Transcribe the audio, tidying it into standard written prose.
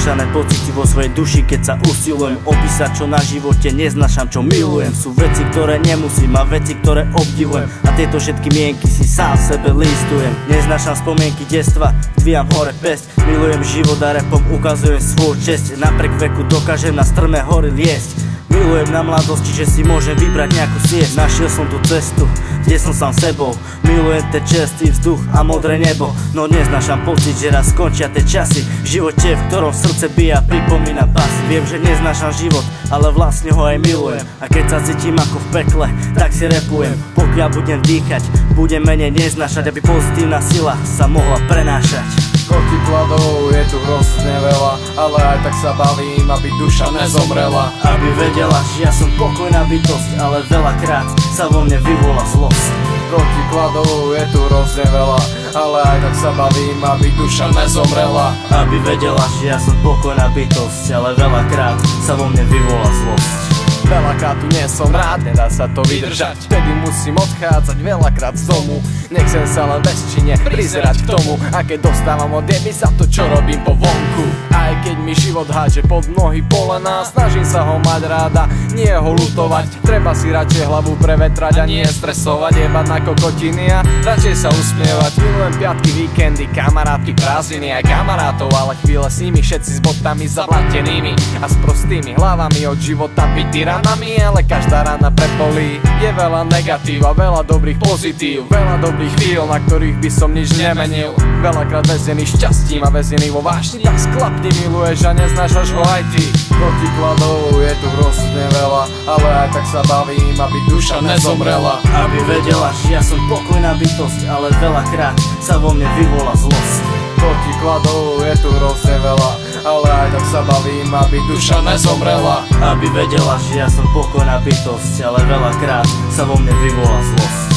Zmiešané pocity vo svojej duši, keď sa usilujem opísať, čo na živote neznášam, čo milujem. Sú veci, ktoré nemusím a veci, ktoré obdivujem, a tieto všetky mienky si sám sebe listujem. Neznášam spomienky detstva, dvíjam hore pesť. Milujem život a rapom ukazujem svoju česť. Napriek veku dokážem na strmé hory liesť. Milujem na mladosti, že si môžem vybrať nejakú siesť. Našiel som tú cestu, kde som sám sebou. Milujem ten čerstvý vzduch a modré nebo. No neznášam pocit, že raz skončia tie časy v živote, v ktorom srdce bije a pripomína basy. Viem, že neznášam život, ale vlastne ho aj milujem. A keď sa cítim ako v pekle, tak si rapujem. Pokiaľ budem dýchať, budem menej neznášať, aby pozitívna sila sa mohla prenášať. Protipladov je tu hrozne veľa, ale aj tak sa bavím, aby duša nezomrela. Aby vedela, že ja som pokojná bytosť, ale veľakrát sa vo mne vyvolá zlosť. Protikladov je tu hrozne veľa, ale aj tak sa bavím, aby duša nezomrela. Aby vedela, že ja som pokojná bytosť, ale veľakrát sa vo mne vyvolá zlosť. Veľakrát tu nie som rád, nedá sa to vydržať, vtedy musím odchádzať veľakrát z domu. Nechcem sa len bezčinne prizerať k tomu, aké dostávam od jeby za to, čo robím po vonku. Aj keď mi život hádže pod nohy polená, snažím sa ho mať ráda, nie ho lutovať. Treba si radšej hlavu prevetrať a nie stresovať, jebať na kokotiny a radšej sa usmievať. Milujem piatky, víkendy, kamarátky, prázdniny aj kamarátov, ale chvíle s nimi všetci s botami zablatenými a s prostými hlavami od života byť tyranami. Ale každá rána prebolí, je veľa negatív a veľa dobrých pozitív, veľa dobrých chvíľ, na ktorých by som nič nemenil. Veľakrát väzený šťastím a väzený vo vášni, tak sklapni miluješ a neznášaš ho aj ty. Protikladov je tu hrozne veľa, ale aj tak sa bavím, aby duša nezomrela. Aby vedela, že ja som pokojná bytosť, ale veľakrát sa vo mne vyvolá zlosť. Protikladov je tu hrozne veľa, ale aj tak sa bavím, aby duša nezomrela. Aby vedela, že ja som pokojná bytosť, ale veľakrát sa vo mne vyvolá zlosť.